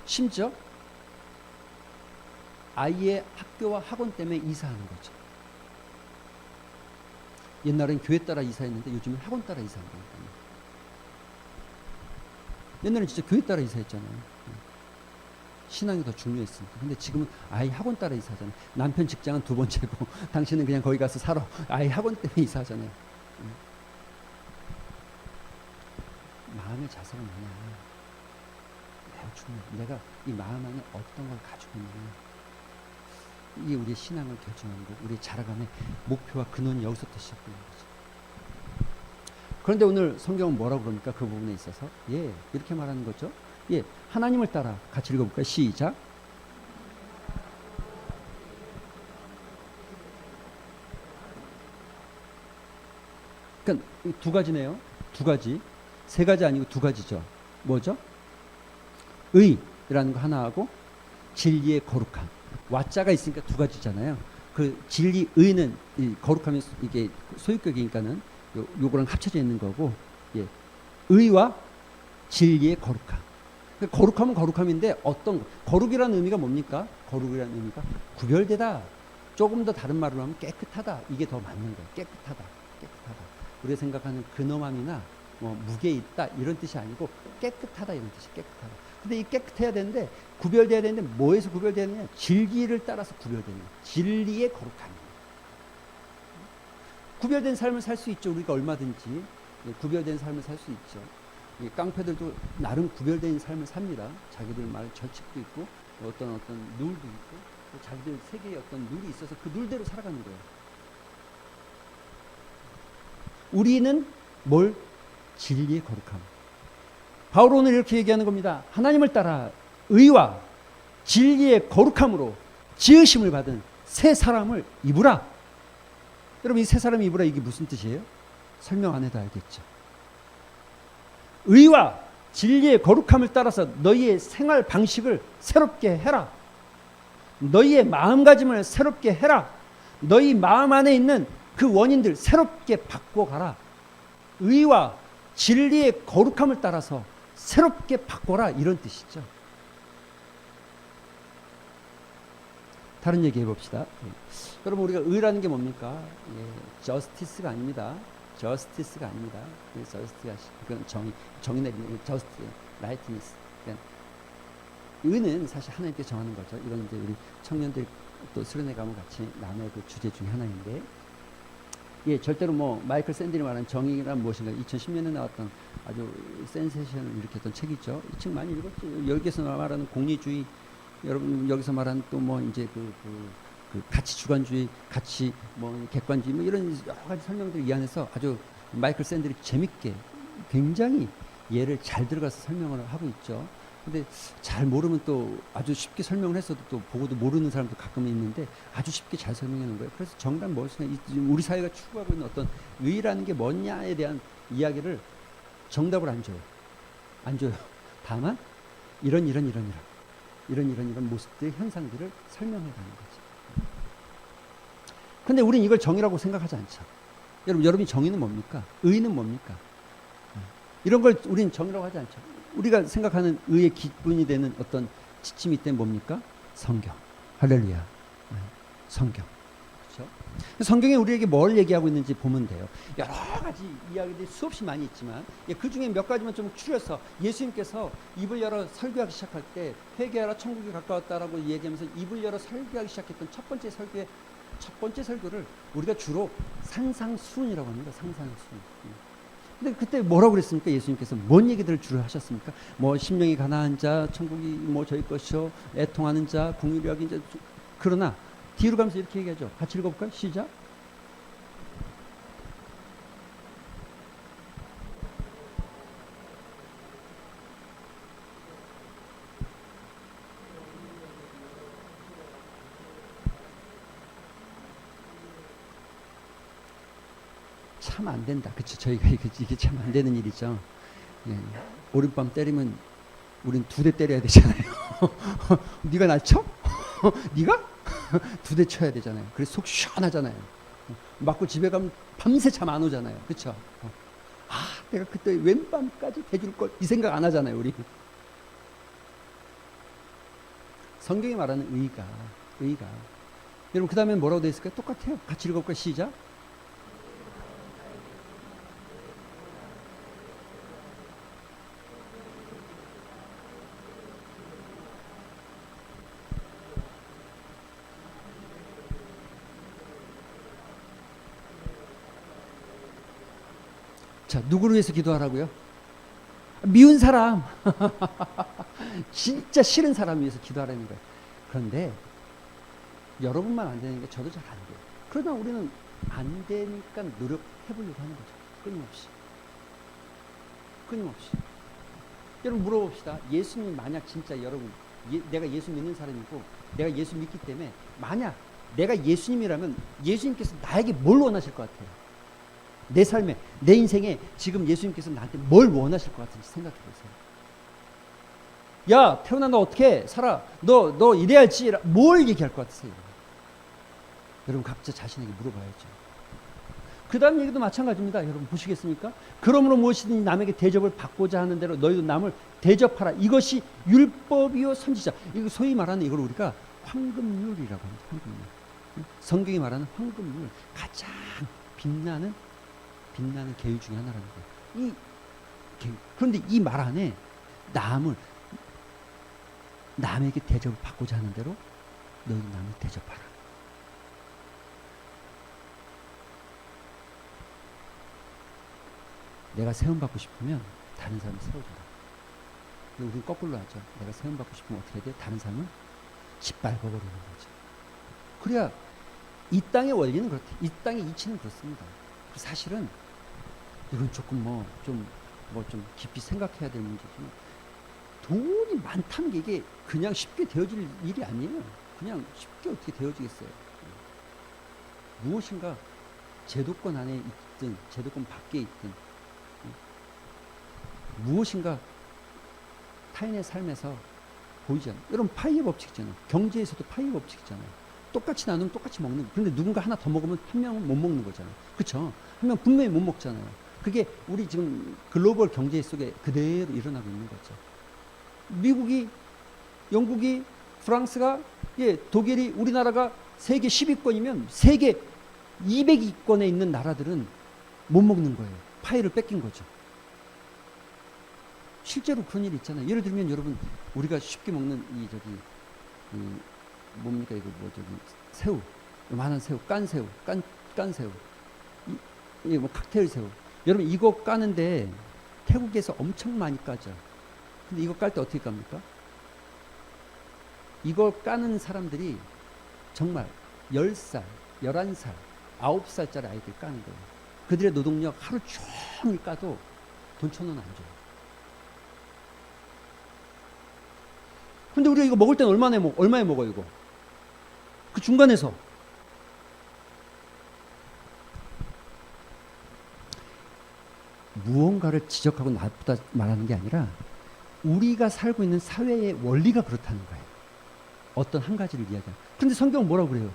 심지어 아이의 학교와 학원 때문에 이사하는 거죠. 옛날엔 교회 따라 이사했는데 요즘은 학원 따라 이사한다니까요. 옛날엔 진짜 교회 따라 이사했잖아요. 신앙이 더 중요했으니까. 근데 지금은 아이 학원 따라 이사하잖아요. 남편 직장은 두 번째고 당신은 그냥 거기 가서 살아. 아이 학원 때문에 이사하잖아요. 마음의 자세가 뭐냐. 매우 중요해요. 내가 이 마음 안에 어떤 걸 가지고 있느냐. 이게 우리의 신앙을 결정하는 거고 우리의 자라감의 목표와 근원이 여기서부터 시작되는 거죠. 그런데 오늘 성경은 뭐라고 그럽니까? 그 부분에 있어서 이렇게 말하는 거죠. 하나님을 따라 같이 읽어볼까요? 시작. 그러니까 두 가지네요. 두 가지. 세 가지 아니고 두 가지죠. 뭐죠? 의라는 거 하나하고 진리의 거룩함. 와자가 있으니까 두 가지잖아요. 그 진리 의는 이 거룩함이 이게 소유격이니까는 요거랑 합쳐져 있는 거고, 의와 진리의 거룩함. 거룩함은 거룩함인데 어떤 거룩이라는 의미가 뭡니까? 거룩이라는 의미가 구별되다. 조금 더 다른 말로 하면 깨끗하다. 이게 더 맞는 거예요. 깨끗하다. 우리가 생각하는 근엄함이나 무게 있다 이런 뜻이 아니고 깨끗하다 이런 뜻이 깨끗하다. 근데 이 깨끗해야 되는데 구별돼야 되는데 뭐에서 구별돼야 되느냐? 진리를 따라서 구별되는 진리의 거룩함이에요. 구별된 삶을 살 수 있죠. 우리가 얼마든지 구별된 삶을 살 수 있죠. 이 깡패들도 나름 구별된 삶을 삽니다. 자기들 말 절칙도 있고 어떤 룰도 있고 자기들 세계에 어떤 룰이 있어서 그 룰대로 살아가는 거예요. 우리는 뭘? 진리의 거룩함. 바울은 오늘 이렇게 얘기하는 겁니다. 하나님을 따라 의와 진리의 거룩함으로 지으심을 받은 새 사람을 입으라. 여러분 이 새 사람을 입으라 이게 무슨 뜻이에요? 설명 안 해도 알겠죠. 의와 진리의 거룩함을 따라서 너희의 생활 방식을 새롭게 해라. 너희의 마음가짐을 새롭게 해라. 너희 마음 안에 있는 그 원인들 새롭게 바꿔가라. 의와 진리의 거룩함을 따라서 새롭게 바꿔라 이런 뜻이죠. 다른 얘기 해봅시다. 여러분 우리가 의라는 게 뭡니까? 저스티스가 아닙니다. 저스티스가 아닙니다. 저스티스가 그건 정의 내리는 저스티, 라이트니스. 의는 사실 하나님께 정하는 거죠. 이건 이제 우리 청년들 또 수련회 가면 같이 나눠 그 주제 중에 하나인데, 절대로 마이클 샌들이 말하는 정의란 무엇인가 2010년에 나왔던 아주 센세이션을 일으켰던 책이죠. 이 책 많이 읽었죠. 여기서 말하는 공리주의, 여러분 여기서 말하는 또 이제 그 가치 주관주의, 가치 객관주의 이런 여러 가지 설명들 이 안에서 아주 마이클 샌들이 재밌게 굉장히 예를 잘 들어가서 설명을 하고 있죠. 근데 잘 모르면 또 아주 쉽게 설명을 했어도 또 보고도 모르는 사람도 가끔 있는데 아주 쉽게 잘 설명해 놓은 거예요. 그래서 정답 무엇이냐, 우리 사회가 추구하고 있는 어떤 의라는 게 뭐냐에 대한 이야기를 정답을 안 줘요. 다만 이런 모습들, 현상들을 설명해 가는 거죠. 근데 우린 이걸 정의라고 생각하지 않죠. 여러분이 정의는 뭡니까? 의는 뭡니까? 이런 걸 우린 정의라고 하지 않죠. 우리가 생각하는 의의 기본이 되는 어떤 지침이 있다면 뭡니까? 성경. 할렐루야. 성경. 그렇죠? 성경에 우리에게 뭘 얘기하고 있는지 보면 돼요. 여러 가지 이야기들이 수없이 많이 있지만 그 중에 몇 가지만 좀 추려서 예수님께서 입을 열어 설교하기 시작할 때 회개하라 천국이 가까웠다라고 얘기하면서 입을 열어 설교하기 시작했던 첫 번째 설교를 우리가 주로 산상수훈이라고 합니다. 산상수훈. 근데 그때 뭐라고 그랬습니까? 예수님께서 뭔 얘기들을 주로 하셨습니까? 심령이 가난한 자, 천국이 저희 것이요, 애통하는 자, 긍휼히 여긴 자. 그러나 뒤로 가면서 이렇게 얘기하죠. 같이 읽어볼까요? 시작. 참 안 된다. 그렇죠. 저희가 이게 참 안 되는 일이죠. 오른밤 때리면 우린 2대 때려야 되잖아요. 네가 날 쳐? 네가? 2대 쳐야 되잖아요. 그래서 속 시원하잖아요. 맞고 집에 가면 밤새 잠 안 오잖아요. 그렇죠? 내가 그때 웬밤까지 대줄 걸 이 생각 안 하잖아요. 우리. 성경이 말하는 의가. 여러분 그 다음에 뭐라고 되어 있을까요? 똑같아요. 같이 읽어볼까요? 시작. 자, 누구를 위해서 기도하라고요? 미운 사람. 진짜 싫은 사람 위해서 기도하라는 거예요. 그런데 여러분만 안 되는 게 저도 잘 안 돼요. 그러나 우리는 안 되니까 노력해보려고 하는 거죠. 끊임없이. 여러분 물어봅시다. 예수님 만약 진짜 여러분 내가 예수 믿는 사람이고 내가 예수 믿기 때문에 만약 내가 예수님이라면 예수님께서 나에게 뭘 원하실 것 같아요? 내 삶에, 내 인생에 지금 예수님께서 나한테 뭘 원하실 것 같은지 생각해 보세요. 야, 태훈아, 너 어떻게 살아? 너 이래야지. 뭘 얘기할 것 같으세요? 여러분, 각자 자신에게 물어봐야죠. 그 다음 얘기도 마찬가지입니다. 여러분, 보시겠습니까? 그러므로 무엇이든지 남에게 대접을 받고자 하는 대로 너희도 남을 대접하라. 이것이 율법이요 선지자. 이거 소위 말하는 이걸 우리가 황금률이라고 합니다. 황금률. 성경이 말하는 황금률. 가장 빛나는 계율 중에 하나라는 거예요. 그런데 이 말 안에 남에게 대접을 받고자 하는 대로 너희도 남을 대접하라. 내가 세움받고 싶으면 다른 사람을 세워줘라. 우리는 거꾸로 하죠. 내가 세움받고 싶으면 어떻게 해야 돼? 다른 사람은 짓밟아버리는 거죠. 그래야 이 땅의 원리는 그렇대. 이 땅의 이치는 그렇습니다. 사실은 이건 조금 좀 깊이 생각해야 될 문제지만 돈이 많다는 게 이게 그냥 쉽게 되어질 일이 아니에요. 그냥 쉽게 어떻게 되어지겠어요. 무엇인가 제도권 안에 있든 제도권 밖에 있든 무엇인가 타인의 삶에서 보이지 않아요. 여러분 파이의 법칙이잖아요. 경제에서도 파이의 법칙이잖아요. 똑같이 나누면 똑같이 먹는 거. 그런데 누군가 하나 더 먹으면 한 명은 못 먹는 거잖아요. 그렇죠? 한 명 분명히 못 먹잖아요. 그게 우리 지금 글로벌 경제 속에 그대로 일어나고 있는 거죠. 미국이, 영국이, 프랑스가, 독일이, 우리나라가 세계 10위권이면 세계 200위권에 있는 나라들은 못 먹는 거예요. 파이를 뺏긴 거죠. 실제로 그런 일이 있잖아요. 예를 들면 여러분 우리가 쉽게 먹는 뭡니까 이거 새우, 많은 새우, 깐새우, 깐새우, 뭐 칵테일 새우. 여러분 이거 까는데 태국에서 엄청 많이 까죠. 근데 이거 깔 때 어떻게 깝니까? 이걸 까는 사람들이 정말 10살, 11살, 9살짜리 아이들 까는 거예요. 그들의 노동력 하루 종일 까도 돈 1,000원 안 줘요. 근데 우리가 이거 먹을 때는 얼마에 먹어요, 이거? 그 중간에서. 무언가를 지적하고 나쁘다 말하는 게 아니라 우리가 살고 있는 사회의 원리가 그렇다는 거예요. 어떤 한 가지를 이야기하는. 그런데 성경은 뭐라고 그래요?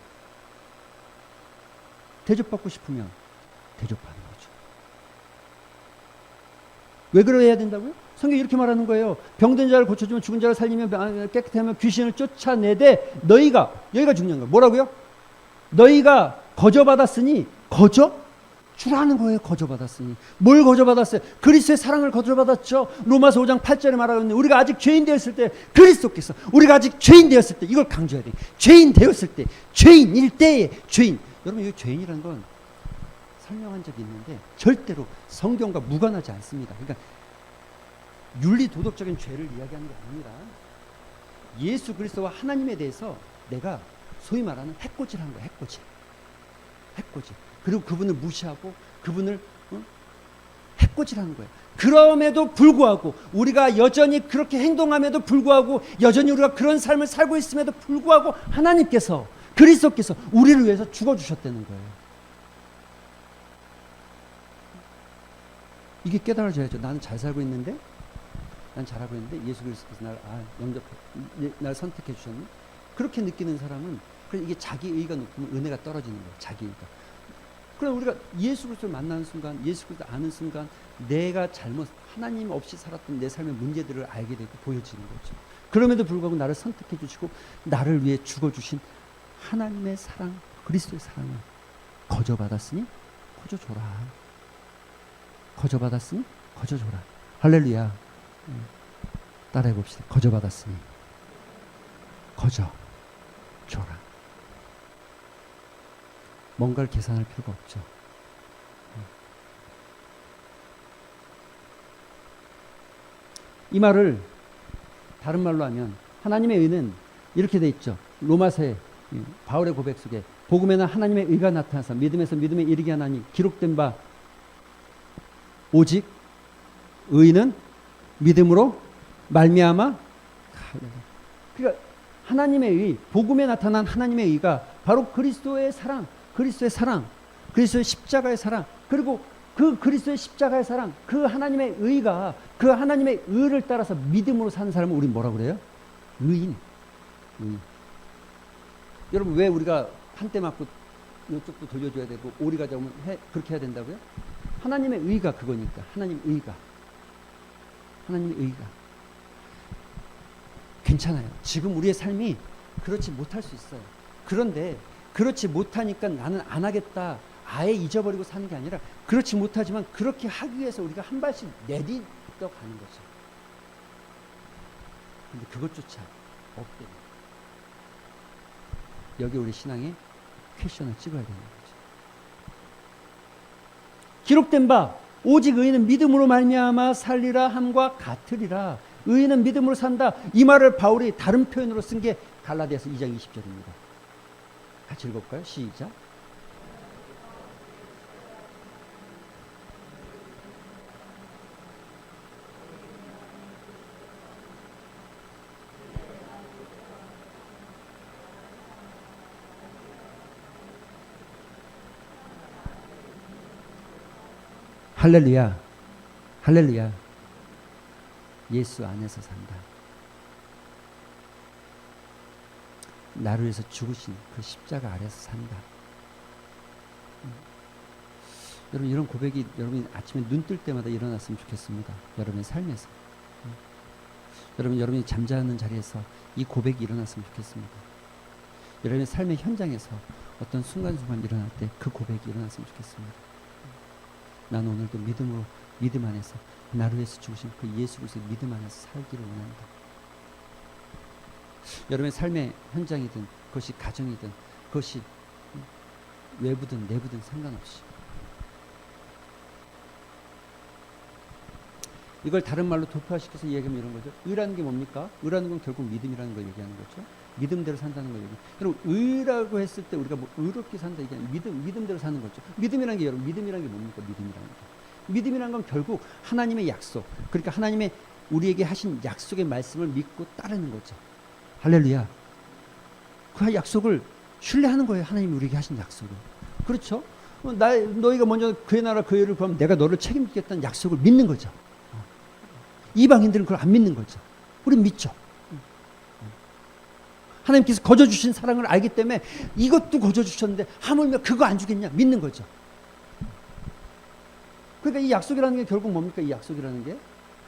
대접받고 싶으면 대접하는 거죠. 왜 그래야 된다고요? 성경이 이렇게 말하는 거예요. 병든 자를 고쳐주면 죽은 자를 살리면 깨끗게 하면 귀신을 쫓아내되 여기가 중요한 거예요. 뭐라고요? 너희가 거저받았으니 주라는 거예요. 거저받았으니. 뭘 거저받았어요? 그리스도의 사랑을 거저받았죠. 로마서 5장 8절에 말하는 우리가 아직 죄인 되었을 때 그리스도께서 우리가 아직 죄인 되었을 때 이걸 강조해야 돼요. 죄인 되었을 때 죄인일 때의 죄인. 여러분 이 죄인이라는 건 설명한 적이 있는데 절대로 성경과 무관하지 않습니다. 그러니까 윤리 도덕적인 죄를 이야기하는 게 아니라 예수 그리스도와 하나님에 대해서 내가 소위 말하는 해코지를 한 거야. 해코지. 그리고 그분을 무시하고 그분을 해코지를 하는 거예요. 그럼에도 불구하고 우리가 여전히 그렇게 행동함에도 불구하고 여전히 우리가 그런 삶을 살고 있음에도 불구하고 하나님께서 그리스도께서 우리를 위해서 죽어주셨다는 거예요. 이게 깨달아져야죠. 나는 잘 살고 있는데 난 잘하고 있는데 예수 그리스도께서 날 선택해 주셨네. 그렇게 느끼는 사람은 이게 자기 의가 높으면 은혜가 떨어지는 거예요. 자기 의가. 그럼 우리가 예수 그리스도를 만나는 순간, 예수 그리스도를 아는 순간 내가 하나님 없이 살았던 내 삶의 문제들을 알게 되고 보여지는 거죠. 그럼에도 불구하고 나를 선택해 주시고 나를 위해 죽어주신 하나님의 사랑, 그리스도의 사랑을 거저받았으니 거저줘라. 거저받았으니 거저줘라. 할렐루야. 따라해 봅시다. 거저받았으니 거저줘라. 뭔가를 계산할 필요가 없죠. 이 말을 다른 말로 하면 하나님의 의는 이렇게 돼 있죠. 로마서의 바울의 고백 속에 복음에는 하나님의 의가 나타나서 믿음에서 믿음에 이르게 하나니 기록된 바 오직 의는 믿음으로 말미암아. 그러니까 하나님의 의, 복음에 나타난 하나님의 의가 바로 그리스도의 사랑, 그리스도의 사랑, 그리스도의 십자가의 사랑, 그리고 그 그리스도의 십자가의 사랑, 그 하나님의 의가 그 하나님의 의를 따라서 믿음으로 사는 사람을 우리 뭐라고 그래요? 의인. 의인. 여러분 왜 우리가 한 대 맞고 이쪽도 돌려줘야 되고 오리 가져오면 그렇게 해야 된다고요? 하나님의 의가 그거니까. 하나님의 의가. 하나님의 의가. 괜찮아요. 지금 우리의 삶이 그렇지 못할 수 있어요. 그런데 그렇지 못하니까 나는 안 하겠다. 아예 잊어버리고 사는 게 아니라 그렇지 못하지만 그렇게 하기 위해서 우리가 한 발씩 내딛어 가는 거죠. 근데 그것조차 없대. 여기 우리 신앙의 퀘션을 찍어야 되는 거죠. 기록된 바 오직 의인은 믿음으로 말미암아 살리라 함과 같으리라. 의인은 믿음으로 산다. 이 말을 바울이 다른 표현으로 쓴 게 갈라디아서 2장 20절입니다. 같이 읽어볼까요? 시작. 할렐루야. 할렐루야. 예수 안에서 산다. 나를 위해서 죽으신 그 십자가 아래서 산다. 여러분 이런 고백이 여러분이 아침에 눈 뜰 때마다 일어났으면 좋겠습니다. 여러분의 삶에서. 여러분이 잠자는 자리에서 이 고백이 일어났으면 좋겠습니다. 여러분의 삶의 현장에서 어떤 순간순간 일어날 때 그 고백이 일어났으면 좋겠습니다. 나는 오늘도 믿음으로 믿음 안에서 나를 위해서 죽으신 그 예수 그리스도의 믿음 안에서 살기를 원한다. 여러분의 삶의 현장이든 그것이 가정이든 그것이 외부든 내부든 상관없이 이걸 다른 말로 도표화시켜서 이야기하면 이런 거죠. 의라는 게 뭡니까? 의라는 건 결국 믿음이라는 걸 얘기하는 거죠. 믿음대로 산다는 걸 얘기해요. 여러분 의라고 했을 때 우리가 뭐 의롭게 산다 이게 믿음대로 사는 거죠. 믿음이라는 게 여러분 믿음이라는 게 뭡니까? 믿음이라는 게. 믿음이라는 건 결국 하나님의 약속, 그러니까 하나님의 우리에게 하신 약속의 말씀을 믿고 따르는 거죠. 할렐루야. 그 약속을 신뢰하는 거예요. 하나님이 우리에게 하신 약속을. 그렇죠? 너희가 먼저 그의 나라 그의 의를 구하면 내가 너를 책임지겠다는 약속을 믿는 거죠. 이방인들은 그걸 안 믿는 거죠. 우린 믿죠. 하나님께서 거저주신 사랑을 알기 때문에 이것도 거저주셨는데 하물며 그거 안 주겠냐 믿는 거죠. 그러니까 이 약속이라는 게 결국 뭡니까? 이 약속이라는 게?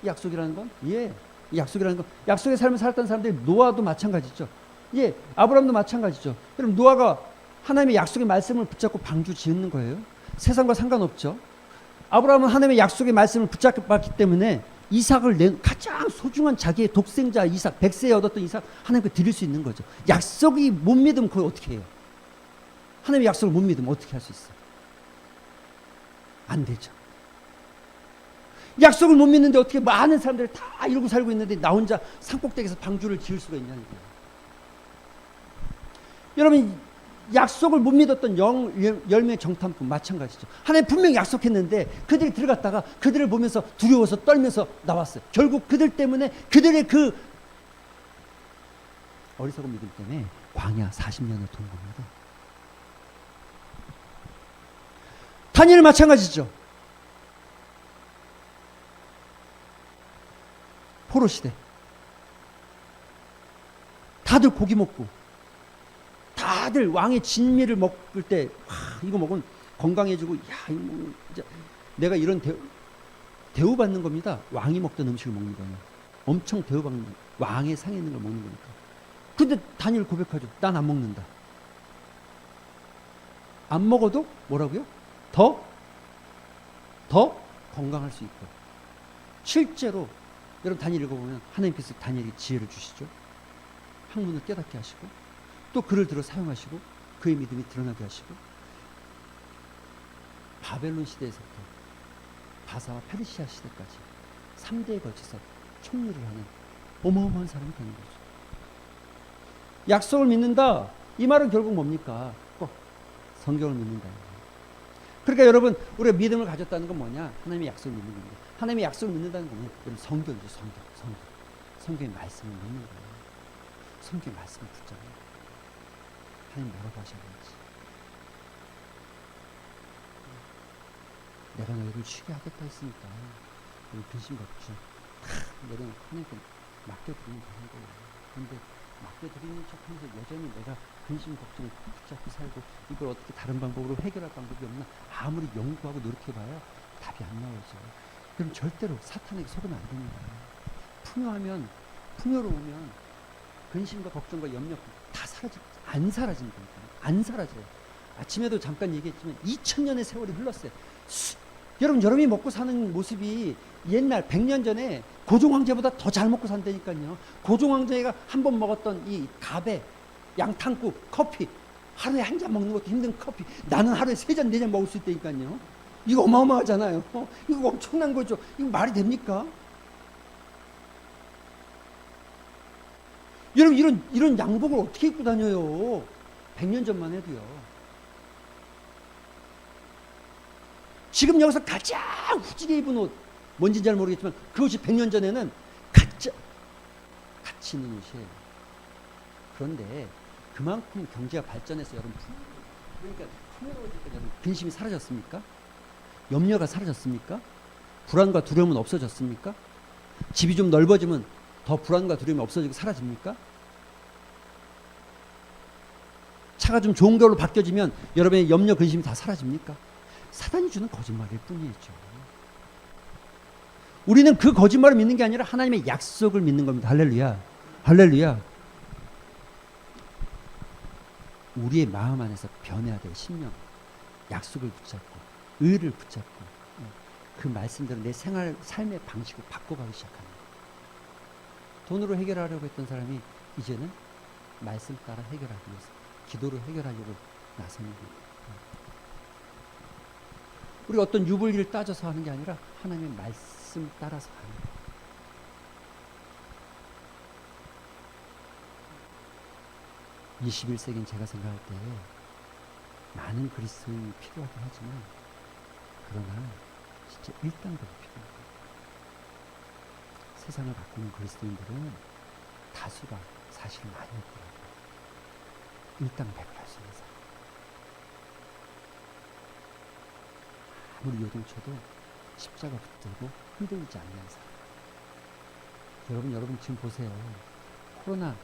이 약속이라는 건? 예. 이 약속이라는 건 약속의 삶을 살았던 사람들이 노아도 마찬가지죠. 예. 아브라함도 마찬가지죠. 그럼 노아가 하나님의 약속의 말씀을 붙잡고 방주 지은 거예요. 세상과 상관없죠. 아브라함은 하나님의 약속의 말씀을 붙잡았기 때문에 이삭을 가장 소중한 자기의 독생자 이삭, 100세에 얻었던 이삭 하나님께 드릴 수 있는 거죠. 약속이 못 믿으면 그걸 어떻게 해요? 하나님의 약속을 못 믿으면 어떻게 할 수 있어요? 안 되죠. 약속을 못 믿는데 어떻게 많은 사람들이 다 이러고 살고 있는데 나 혼자 산꼭대기에서 방주를 지을 수가 있냐니까요. 여러분 약속을 못 믿었던 열매 정탐꾼 마찬가지죠. 하나님 분명히 약속했는데 그들이 들어갔다가 그들을 보면서 두려워서 떨면서 나왔어요. 결국 그들 때문에 그들의 그 어리석은 믿음 때문에 광야 40년을 돈 겁니다. 다니엘 마찬가지죠. 포로 시대. 다들 고기 먹고 다들 왕의 진미를 먹을 때 이거 먹으면 건강해지고 야 이거 진짜 내가 이런 대우받는 겁니다. 왕이 먹던 음식을 먹는 거예요. 엄청 대우받는 왕의 상에 있는 걸 먹는 거니까. 근데 다니엘 고백하죠. 난 안 먹는다. 안 먹어도 뭐라고요? 더 건강할 수 있고. 실제로 여러분 다니엘 읽어보면 하나님께서 다니엘에게 지혜를 주시죠. 학문을 깨닫게 하시고 또 그를 들어 사용하시고 그의 믿음이 드러나게 하시고 바벨론 시대에서부터 바사와 페르시아 시대까지 3대에 걸쳐서 총리를 하는 어마어마한 사람이 되는 거죠. 약속을 믿는다. 이 말은 결국 뭡니까? 꼭 성경을 믿는다. 그러니까 여러분 우리가 믿음을 가졌다는 건 뭐냐? 하나님의 약속을 믿는 겁니다. 하나님의 약속을 믿는다는 건 뭐냐? 여러분 성경이죠. 성경의 말씀을 믿는 거예요. 성경의 말씀을 붙잡아요. 하나님 뭐라고 하셨는지. 내가 너희를 쉬게 하겠다 했으니까 너희 근심 걱정 너는 하나님께 맡겨드리면 되는 거예요. 그런데 맡겨드리는 척하면서 여전히 내가 근심 걱정을 붙잡고 살고 이걸 어떻게 다른 방법으로 해결할 방법이 없나 아무리 연구하고 노력해봐야 답이 안 나오죠. 그럼 절대로 사탄에게 속으면 안 됩니다. 풍요로우면 근심과 걱정과 염려 다 안 사라진다니까요. 안 사라져요. 아침에도 잠깐 얘기했지만 2000년의 세월이 흘렀어요. 여러분이 먹고 사는 모습이 옛날 100년 전에 고종 황제보다 더 잘 먹고 산다니까요. 고종 황제가 한 번 먹었던 이 가베, 양탕국, 커피 하루에 한 잔 먹는 것도 힘든 커피 나는 하루에 3잔 4잔 먹을 수 있다니까요. 이거 어마어마하잖아요. 이거 엄청난 거죠. 이거 말이 됩니까? 여러분 이런 양복을 어떻게 입고 다녀요? 100년 전만 해도요. 지금 여기서 가장 후지게 입은 옷 뭔지 잘 모르겠지만 그것이 100년 전에는 가치 있는 옷이에요. 그런데 그만큼 경제가 발전해서 여러분 그러니까 풍요로워지니까 여러분 근심이 사라졌습니까? 염려가 사라졌습니까? 불안과 두려움은 없어졌습니까? 집이 좀 넓어지면 더 불안과 두려움이 없어지고 사라집니까? 차가 좀 좋은 걸로 바뀌어지면 여러분의 염려 근심이 다 사라집니까? 사단이 주는 거짓말일 뿐이죠. 우리는 그 거짓말을 믿는 게 아니라 하나님의 약속을 믿는 겁니다. 할렐루야. 할렐루야. 우리의 마음 안에서 변해야 될 신령, 약속을 붙잡고 의를 붙잡고 그 말씀대로 내 삶의 방식을 바꿔가기 시작합니다. 돈으로 해결하려고 했던 사람이 이제는 말씀 따라 해결하기 위해서 기도로 해결하려고 나서는 겁니다. 우리가 어떤 유불리를 따져서 하는 게 아니라 하나님의 말씀 따라서 하는 거예요. (21세기는) 제가 생각할 때 많은 그리스도인이 필요하긴 하지만 그러나 진짜 일당백이 필요합니다. 세상을 바꾸는 그리스도인들은 다수가 사실 많이 없더라고요. 일당백을 할 수 있는 사람. 아무리 요동쳐도 십자가 붙들고 흔들리지 않는 사람. 여러분 지금 보세요. 코로나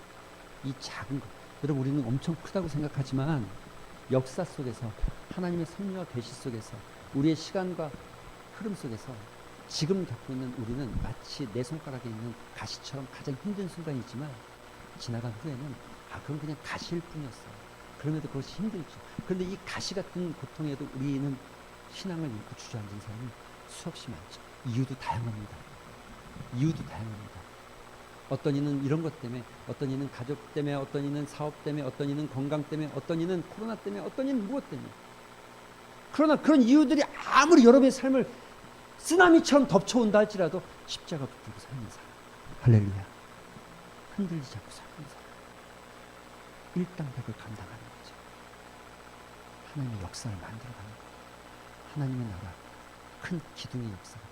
이 작은 것. 여러분 우리는 엄청 크다고 생각하지만 역사 속에서 하나님의 섭리와 계시 속에서 우리의 시간과 흐름 속에서 지금 겪고 있는 우리는 마치 내 손가락에 있는 가시처럼 가장 힘든 순간이지만 지나간 후에는 그건 그냥 가시일 뿐이었어요. 그럼에도 그것이 힘들죠. 그런데 이 가시 같은 고통에도 우리는 신앙을 잃고 주저앉은 사람이 수없이 많죠. 이유도 다양합니다. 어떤 이는 이런 것 때문에, 어떤 이는 가족 때문에, 어떤 이는 사업 때문에, 어떤 이는 건강 때문에, 어떤 이는 코로나 때문에, 어떤 이는 무엇 때문에. 그러나 그런 이유들이 아무리 여러분의 삶을 쓰나미처럼 덮쳐온다 할지라도 십자가 붙들고 사는 사람. 할렐루야. 흔들리지 않고 사는 사람. 일당백을 감당하는 거죠. 하나님의 역사를 만들어가는 거예요. 하나님의 나라, 큰 기둥의 역사가